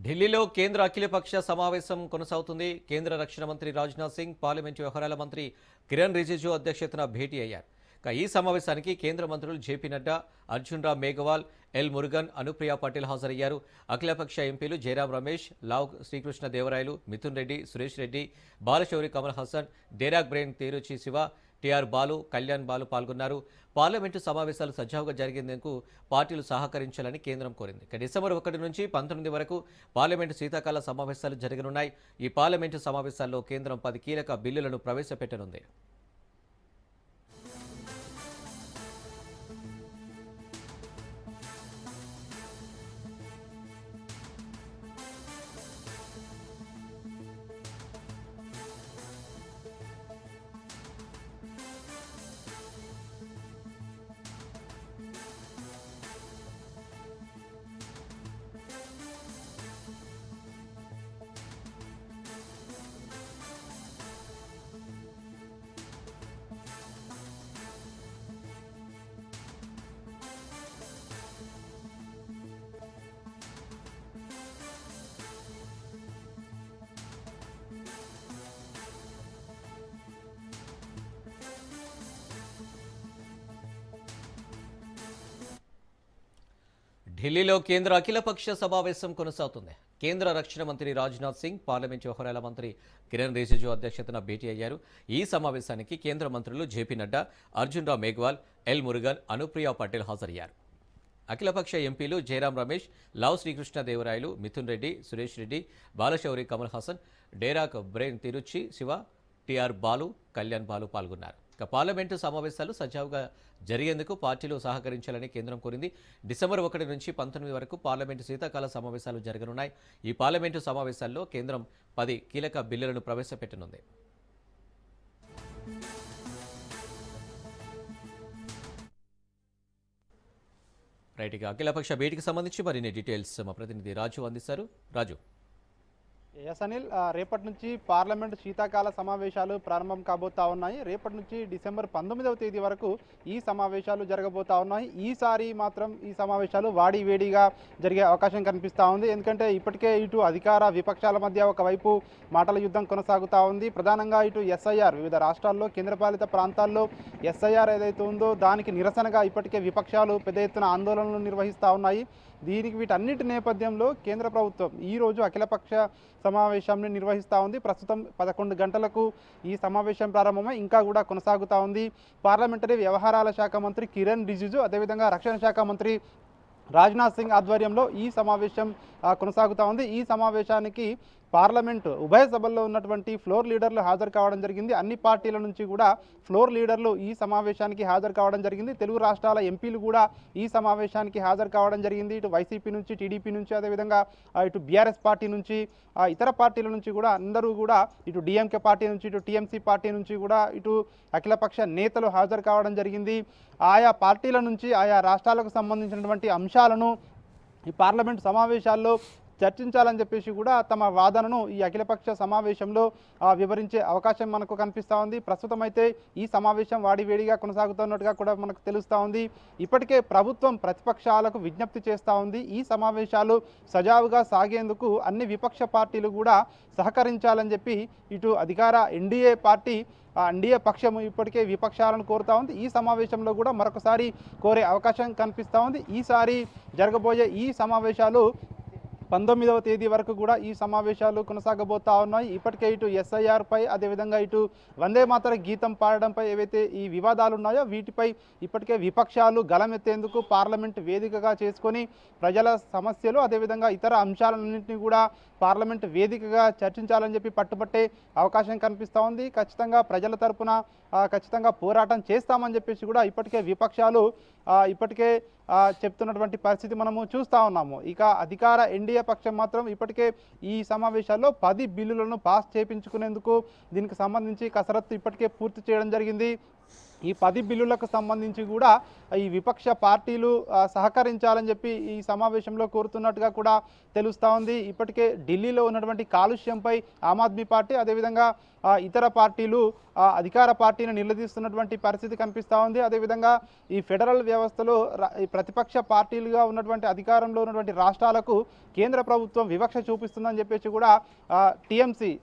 ఢిల్లీలో కేంద్ర అఖిలపక్ష సమావేశం కొనసాగుతుంది. కేంద్ర రక్షణ మంత్రి రాజ్నాథ్ సింగ్, పార్లమెంటు వ్యవహారాల మంత్రి కిరణ్ రిజిజు అధ్యక్షతన భేటీ అయ్యారు. ఈ సమావేశానికి కేంద్ర మంత్రులు జేపీ నడ్డా, అర్జున్ రామ్ మేఘవాల్, ఎల్ మురుగన్, అనుప్రియ పటేల్ హాజరయ్యారు. అఖిలపక్ష ఎంపీలు జయరాం రమేష్, లావ్ శ్రీకృష్ణ దేవరాయలు, మిథున్ రెడ్డి, సురేష్ రెడ్డి, బాలశౌరి కమల్ హాసన్, డేరాక్ బ్రెయిన్ తేరుచి శివ, టిఆర్ బాలు, కళ్యాణ్ బాలు పాల్గొన్నారు. పార్లమెంటు సమావేశాలు సజావుగా జరిగేందుకు పార్టీలు సహకరించాలని కేంద్రం కోరింది. డిసెంబర్ 1 నుంచి 19 వరకు పార్లమెంటు శీతాకాల సమావేశాలు జరగనున్నాయి. ఈ పార్లమెంటు సమావేశాల్లో కేంద్రం 10 కీలక బిల్లులను ప్రవేశపెట్టనుంది. ఢిల్లీలో కేంద్ర అఖిలపక్ష సమావేశం కొనసాగుతుంది. కేంద్ర రక్షణ మంత్రి రాజ్నాథ్ సింగ్, పార్లమెంటు వ్యవహారాల మంత్రి కిరణ్ రిజిజు అధ్యక్షతన భేటీ అయ్యారు. ఈ సమావేశానికి కేంద్ర మంత్రులు జేపీ నడ్డా, అర్జున్ రామ్ మేఘవాల్, ఎల్ మురుగన్, అనుప్రియ పటేల్ హాజరయ్యారు. అఖిలపక్ష ఎంపీలు జయరాం రమేష్, లావ్ శ్రీకృష్ణ దేవరాయలు, మిథున్ రెడ్డి, సురేష్ రెడ్డి, బాలశౌరి కమల్ హాసన్, డేరాక్ బ్రెయిన్ తిరుచి శివ, టిఆర్ బాలు, కళ్యాణ్ బాలు పాల్గొన్నారు. పార్లమెంటు సమావేశాలు సజావుగా జరిగేందుకు పార్టీలు సహకరించాలని కేంద్రం కోరింది. డిసెంబర్ 1 నుంచి 19 వరకు పార్లమెంటు శీతాకాల సమావేశాలు జరగనున్నాయి. ఈ పార్లమెంటు సమావేశాల్లో కేంద్రం 10 కీలక బిల్లులను ప్రవేశపెట్టనుంది. రైట్గా అఖిలపక్ష భేటీకి సంబంధించి మరిన్ని డీటెయిల్స్ మా ప్రతినిధి రాజు అందిస్తారు. రాజు. ఎస్ అనిల్, రేపటి నుంచి పార్లమెంటు శీతాకాల సమావేశాలు ప్రారంభం కాబోతా ఉన్నాయి. రేపటి నుంచి డిసెంబర్ 19వ తేదీ వరకు ఈ సమావేశాలు జరగబోతా ఉన్నాయి. ఈసారి మాత్రం ఈ సమావేశాలు వాడివేడిగా జరిగే అవకాశం కనిపిస్తూ ఉంది. ఎందుకంటే ఇప్పటికే ఇటు అధికార విపక్షాల మధ్య ఒకవైపు మాటల యుద్ధం కొనసాగుతూ ఉంది. ప్రధానంగా ఇటు ఎస్ఐఆర్, వివిధ రాష్ట్రాల్లో కేంద్రపాలిత ప్రాంతాల్లో ఎస్ఐఆర్ ఏదైతే ఉందో దానికి నిరసనగా ఇప్పటికే విపక్షాలు పెద్ద ఎత్తున ఆందోళనలు నిర్వహిస్తూ ఉన్నాయి. వీటన్నిటి నేపథ్యంలో కేంద్ర ప్రభుత్వం ఈరోజు అఖిలపక్ష సమావేశాన్ని నిర్వహిస్తూ ఉంది. ప్రస్తుతం 11 గంటలకు ఈ సమావేశం ప్రారంభమై ఇంకా కూడా కొనసాగుతూ ఉంది. పార్లమెంటరీ వ్యవహారాల శాఖ మంత్రి కిరణ్ రిజిజు, అదేవిధంగా రక్షణ శాఖ మంత్రి రాజ్నాథ్ సింగ్ ఆధ్వర్యంలో ఈ సమావేశం కొనసాగుతూ ఉంది. ఈ సమావేశానికి పార్లమెంటు ఉభయ సభల్లో ఉన్నటువంటి ఫ్లోర్ లీడర్లు హాజరు కావడం జరిగింది. అన్ని పార్టీల నుంచి కూడా ఫ్లోర్ లీడర్లు ఈ సమావేశానికి హాజరు కావడం జరిగింది. తెలుగు రాష్ట్రాల ఎంపీలు కూడా ఈ సమావేశానికి హాజరు కావడం జరిగింది. ఇటు వైసీపీ నుంచి, టీడీపీ నుంచి, అదేవిధంగా ఇటు బీఆర్ఎస్ పార్టీ నుంచి, ఇతర పార్టీల నుంచి కూడా అందరూ కూడా, ఇటు డిఎంకే పార్టీ నుంచి, ఇటు టీఎంసీ పార్టీ నుంచి కూడా ఇటు అఖిలపక్ష నేతలు హాజరు కావడం జరిగింది. ఆయా పార్టీల నుంచి ఆయా రాష్ట్రాలకు సంబంధించినటువంటి అంశాలను ఈ పార్లమెంటు సమావేశాల్లో చర్చించాలని చెప్పేసి కూడా తమ వాదనను ఈ అఖిలపక్ష సమావేశంలో వివరించే అవకాశం మనకు కనిపిస్తూ ఉంది. ప్రస్తుతం అయితే ఈ సమావేశం వాడివేడిగా కొనసాగుతున్నట్టుగా కూడా మనకు తెలుస్తూ ఉంది. ఇప్పటికే ప్రభుత్వం ప్రతిపక్షాలకు విజ్ఞప్తి చేస్తూ ఉంది. ఈ సమావేశాలు సజావుగా సాగేందుకు అన్ని విపక్ష పార్టీలు కూడా సహకరించాలని చెప్పి ఇటు అధికార ఎన్డీఏ పక్షము ఇప్పటికే విపక్షాలను కోరుతా ఉంది. ఈ సమావేశంలో కూడా మరొకసారి కోరే అవకాశం కనిపిస్తూ ఉంది. ఈసారి జరగబోయే ఈ సమావేశాలు 19వ తేదీ వరకు కూడా ఈ సమావేశాలు కొనసాగబోతా ఉన్నాయి. ఇప్పటికే ఇటు ఎస్ఐఆర్ పై, అదేవిధంగా ఇటు వందే మాతర గీతం పాడడంపై ఏవైతే ఈ వివాదాలు ఉన్నాయో వీటిపై ఇప్పటికే విపక్షాలు గలమెత్తేందుకు పార్లమెంట్ వేదికగా చేసుకొని ప్రజల సమస్యలు, అదేవిధంగా ఇతర అంశాలన్నింటినీ కూడా పార్లమెంట్ వేదికగా చర్చించాలని చెప్పి పట్టుబట్టే అవకాశం కనిపిస్తూ ఉంది. ఖచ్చితంగా ప్రజల తరపున ఖచ్చితంగా పోరాటం చేస్తామని చెప్పేసి కూడా ఇప్పటికే విపక్షాలు ఇప్పటికే చెప్తున్నటువంటి పరిస్థితి మనము చూస్తూ ఉన్నాము. ఇక అధికార ఎన్డీఏ పక్షం మాత్రం ఇప్పటికే ఈ సమావేశాల్లో 10 బిల్లులను పాస్ చేయించుకునేందుకు దీనికి సంబంధించి కసరత్తు ఇప్పటికే పూర్తి చేయడం జరిగింది. ఈ 10 బిల్లులకు సంబంధించి కూడా ఈ విపక్ష పార్టీలు సహకరించాలని చెప్పి ఈ సమావేశంలో కోరుతున్నట్టుగా కూడా తెలుస్తూ ఉంది. ఇప్పటికే ఢిల్లీలో ఉన్నటువంటి కాలుష్యంపై ఆమ్ ఆద్మీ పార్టీ అదేవిధంగా ఇతర పార్టీలు అధికార పార్టీని నిలదీస్తున్నటువంటి పరిస్థితి కనిపిస్తూ ఉంది. అదేవిధంగా ఈ ఫెడరల్ వ్యవస్థలో ఈ ప్రతిపక్ష పార్టీలుగా ఉన్నటువంటి అధికారంలో ఉన్నటువంటి రాష్ట్రాలకు కేంద్ర ప్రభుత్వం వివక్ష చూపిస్తుందని చెప్పేసి కూడా టీఎంసీ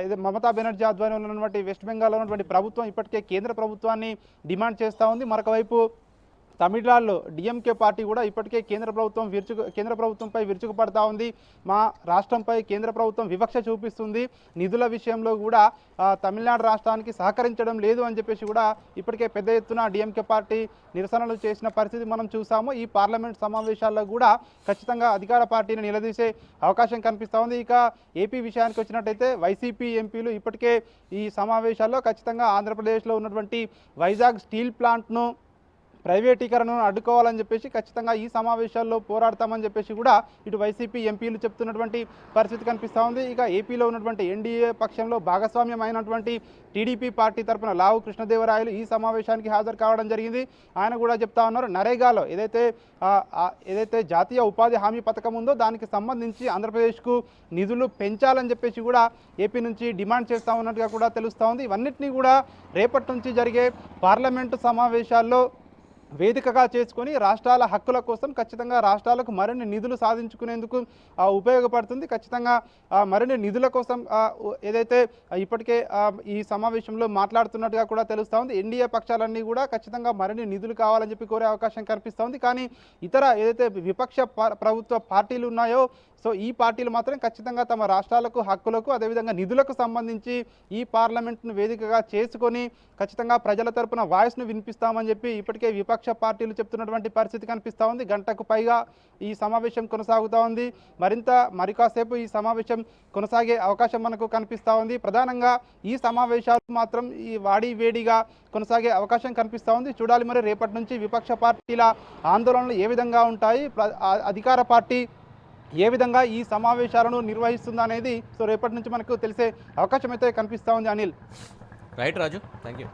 ఇది మమతా బెనర్జీ ఆధ్వర్యంలో ఉన్నటువంటి వెస్ట్ బెంగాల్లో ఉన్నటువంటి ప్రభుత్వం ఇప్పటికే కేంద్ర ప్రభుత్వాన్ని డిమాండ్ చేస్తూ ఉంది. మరొక వైపు తమిళనాడులో డిఎంకే పార్టీ కూడా ఇప్పటికే కేంద్ర ప్రభుత్వంపై విరుచుకుపడతా ఉంది. మా రాష్ట్రంపై కేంద్ర ప్రభుత్వం వివక్ష చూపిస్తుంది, నిధుల విషయంలో కూడా తమిళనాడు రాష్ట్రానికి సహకరించడం లేదు అని చెప్పేసి కూడా ఇప్పటికే పెద్ద ఎత్తున డిఎంకే పార్టీ నిరసనలు చేసిన పరిస్థితి మనం చూసాము. ఈ పార్లమెంట్ సమావేశాల్లో కూడా ఖచ్చితంగా అధికార పార్టీని నిలదీసే అవకాశం కనిపిస్తూ ఉంది. ఇక ఏపీ విషయానికి వచ్చినట్టయితే వైసీపీ ఎంపీలు ఇప్పటికే ఈ సమావేశాల్లో ఖచ్చితంగా ఆంధ్రప్రదేశ్లో ఉన్నటువంటి వైజాగ్ స్టీల్ ప్లాంట్ను ప్రైవేటీకరణను అడ్డుకోవాలని చెప్పేసి ఖచ్చితంగా ఈ సమావేశాల్లో పోరాడతామని చెప్పేసి కూడా ఇటు వైసీపీ ఎంపీలు చెప్తున్నటువంటి పరిస్థితి కనిపిస్తూ ఉంది. ఇక ఏపీలో ఉన్నటువంటి ఎన్డీఏ పక్షంలో భాగస్వామ్యం అయినటువంటి టీడీపీ పార్టీ తరఫున లావు కృష్ణదేవరాయలు ఈ సమావేశానికి హాజరు కావడం జరిగింది. ఆయన కూడా చెప్తా ఉన్నారు, నరేగాలో ఏదైతే జాతీయ ఉపాధి హామీ పథకం ఉందో దానికి సంబంధించి ఆంధ్రప్రదేశ్కు నిధులు పెంచాలని చెప్పేసి కూడా ఏపీ నుంచి డిమాండ్ చేస్తూ ఉన్నట్టుగా కూడా తెలుస్తూ ఉంది. ఇవన్నిటినీ కూడా రేపటి నుంచి జరిగే పార్లమెంటు సమావేశాల్లో వేదికగా చేసుకొని రాష్ట్రాల హక్కుల కోసం ఖచ్చితంగా రాష్ట్రాలకు మరిన్ని నిధులు సాధించుకునేందుకు ఉపయోగపడుతుంది. ఖచ్చితంగా మరిన్ని నిధుల కోసం ఏదైతే ఇప్పటికే ఈ సమావేశంలో మాట్లాడుతున్నట్టుగా కూడా తెలుస్తూ ఉంది. ఎన్డీఏ పక్షాలన్నీ కూడా ఖచ్చితంగా మరిన్ని నిధులు కావాలని చెప్పి కోరే అవకాశం కనిపిస్తూ ఉంది. కానీ ఇతర ఏదైతే విపక్ష ప్రభుత్వ పార్టీలు ఉన్నాయో సో ఈ పార్టీలు మాత్రం ఖచ్చితంగా తమ రాష్ట్రాలకు హక్కులకు అదేవిధంగా నిధులకు సంబంధించి ఈ పార్లమెంట్ను వేదికగా చేసుకొని ఖచ్చితంగా ప్రజల తరపున వాయిస్ను వినిపిస్తామని చెప్పి ఇప్పటికే విపక్ష పార్టీలు చెప్తున్నటువంటి పరిస్థితి కనిపిస్తూ ఉంది. గంటకు పైగా ఈ సమావేశం కొనసాగుతూ ఉంది. మరికాసేపు ఈ సమావేశం కొనసాగే అవకాశం మనకు కనిపిస్తూ ఉంది. ప్రధానంగా ఈ సమావేశాలు మాత్రం ఈ వేడిగా కొనసాగే అవకాశం కనిపిస్తూ ఉంది. చూడాలి మరి రేపటి నుంచి విపక్ష పార్టీల ఆందోళనలు ఏ విధంగా ఉంటాయి, అధికార పార్టీ ఏ విధంగా ఈ సమావేశాలను నిర్వహిస్తుందనేది సో రేపటి నుంచి మనకు తెలిసే అవకాశం అయితే కనిపిస్తూ ఉంది. Anil. Right Raju, thank you.